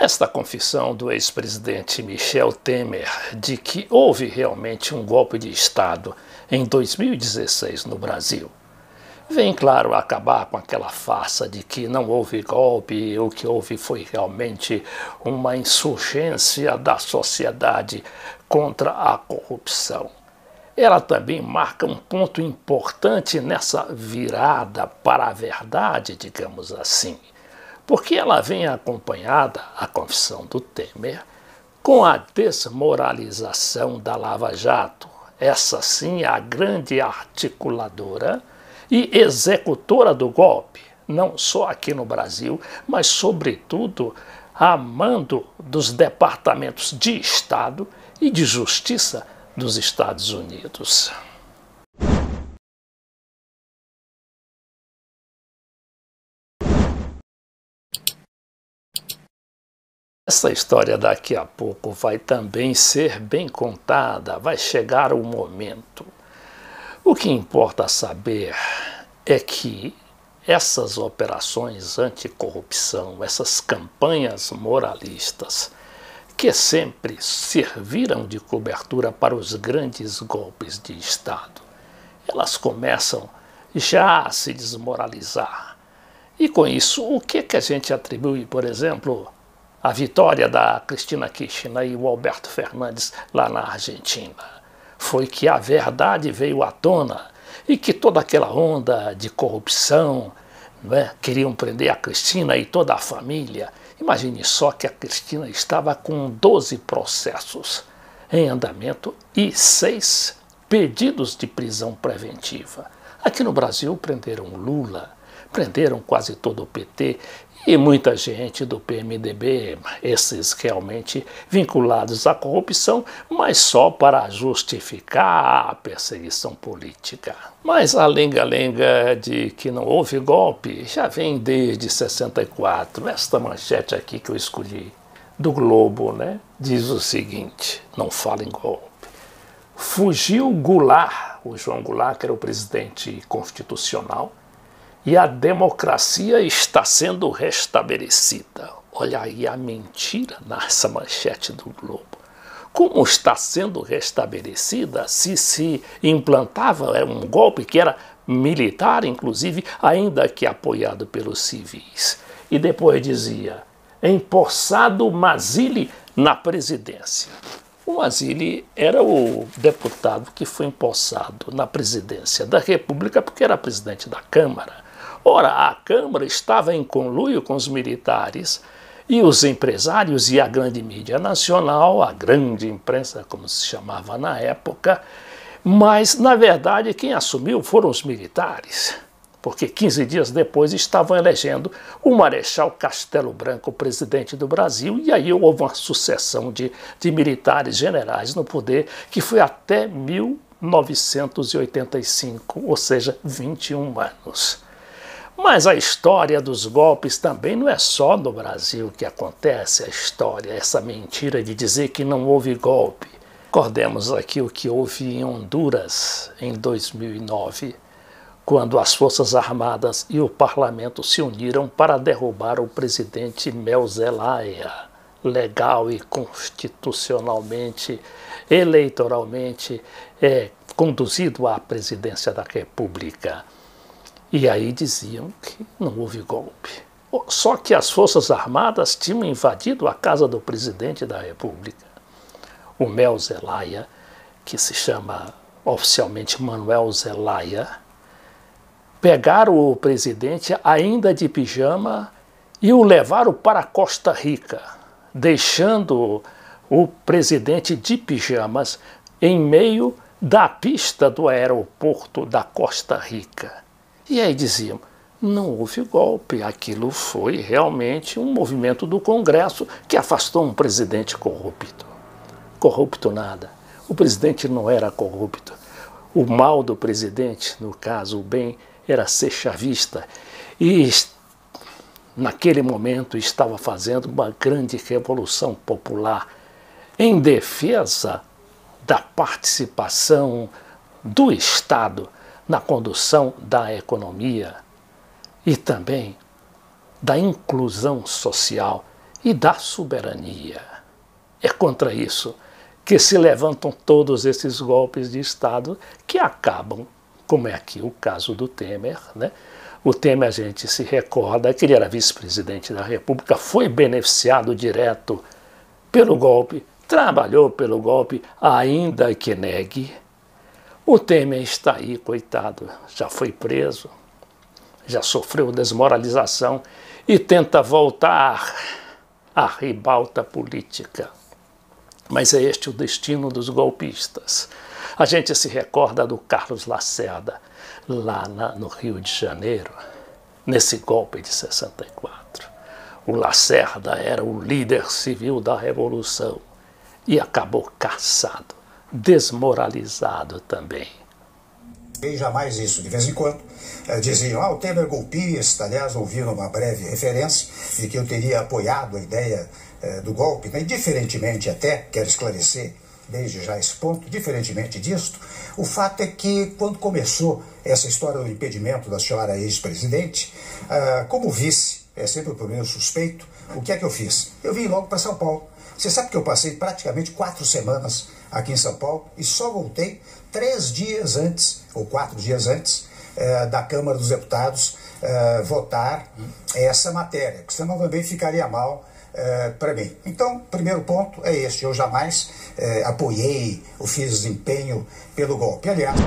Esta confissão do ex-presidente Michel Temer de que houve realmente um golpe de Estado em 2016 no Brasil vem, claro, acabar com aquela farsa de que não houve golpe, o que houve foi realmente uma insurgência da sociedade contra a corrupção. Ela também marca um ponto importante nessa virada para a verdade, digamos assim, porque ela vem acompanhada, a confissão do Temer, com a desmoralização da Lava Jato, essa sim a grande articuladora e executora do golpe, não só aqui no Brasil, mas sobretudo a mando dos departamentos de Estado e de Justiça dos Estados Unidos. Essa história daqui a pouco vai também ser bem contada, vai chegar o momento. O que importa saber é que essas operações anticorrupção, essas campanhas moralistas, que sempre serviram de cobertura para os grandes golpes de Estado, elas começam já a se desmoralizar. E com isso, o que a gente atribui, por exemplo, à vitória da Cristina Kirchner e o Alberto Fernandes lá na Argentina? Foi que a verdade veio à tona e que toda aquela onda de corrupção, queriam prender a Cristina e toda a família. Imagine só que a Cristina estava com 12 processos em andamento e 6 pedidos de prisão preventiva. Aqui no Brasil prenderam Lula, prenderam quase todo o PT e muita gente do PMDB, esses realmente vinculados à corrupção, mas só para justificar a perseguição política. Mas a lenga-lenga de que não houve golpe já vem desde 64. Esta manchete aqui que eu escolhi, do Globo, diz o seguinte: não fala em golpe. Fugiu Goulart, o João Goulart, que era o presidente constitucional, e a democracia está sendo restabelecida. Olha aí a mentira nessa manchete do Globo. Como está sendo restabelecida se implantava um golpe que era militar, inclusive, ainda que apoiado pelos civis. E depois dizia, empossado Mazzilli na presidência. O Mazzilli era o deputado que foi empossado na presidência da República porque era presidente da Câmara. Ora, a Câmara estava em conluio com os militares e os empresários e a grande mídia nacional, a grande imprensa, como se chamava na época, mas, na verdade, quem assumiu foram os militares, porque 15 dias depois estavam elegendo o Marechal Castelo Branco presidente do Brasil, e aí houve uma sucessão de militares generais no poder, que foi até 1985, ou seja, 21 anos. Mas a história dos golpes também não é só no Brasil que acontece a história, essa mentira de dizer que não houve golpe. Recordemos aqui o que houve em Honduras em 2009, quando as Forças Armadas e o Parlamento se uniram para derrubar o presidente Mel Zelaya, legal e constitucionalmente, eleitoralmente conduzido à presidência da República. E aí diziam que não houve golpe. Só que as Forças Armadas tinham invadido a casa do presidente da República. O Mel Zelaya, que se chama oficialmente Manuel Zelaya, pegaram o presidente ainda de pijama e o levaram para Costa Rica, deixando o presidente de pijamas em meio da pista do aeroporto da Costa Rica. E aí diziam, não houve golpe, aquilo foi realmente um movimento do Congresso que afastou um presidente corrupto. Corrupto nada, o presidente não era corrupto. O mal do presidente, no caso o bem, era ser chavista e naquele momento estava fazendo uma grande revolução popular em defesa da participação do Estado na condução da economia e também da inclusão social e da soberania. É contra isso que se levantam todos esses golpes de Estado que acabam, como é aqui o caso do Temer, né? O Temer, a gente se recorda que ele era vice-presidente da República, foi beneficiado direto pelo golpe, trabalhou pelo golpe, ainda que negue. O Temer está aí, coitado, já foi preso, já sofreu desmoralização e tenta voltar à ribalta política. Mas é este o destino dos golpistas. A gente se recorda do Carlos Lacerda, lá no Rio de Janeiro, nesse golpe de 64. O Lacerda era o líder civil da Revolução e acabou caçado, desmoralizado também. E jamais isso. De vez em quando diziam, o Temer golpista. Aliás, ouviram uma breve referência de que eu teria apoiado a ideia do golpe, né? E diferentemente até, quero esclarecer desde já esse ponto, diferentemente disto, o fato é que quando começou essa história do impedimento da senhora ex-presidente, como vice, é sempre o primeiro suspeito, o que é que eu fiz? Eu vim logo para São Paulo. Você sabe que eu passei praticamente 4 semanas aqui em São Paulo e só voltei 3 dias antes, ou 4 dias antes, da Câmara dos Deputados votar essa matéria, porque senão também ficaria mal para mim. Então, primeiro ponto é este, eu jamais apoiei ou fiz empenho pelo golpe. Aliás...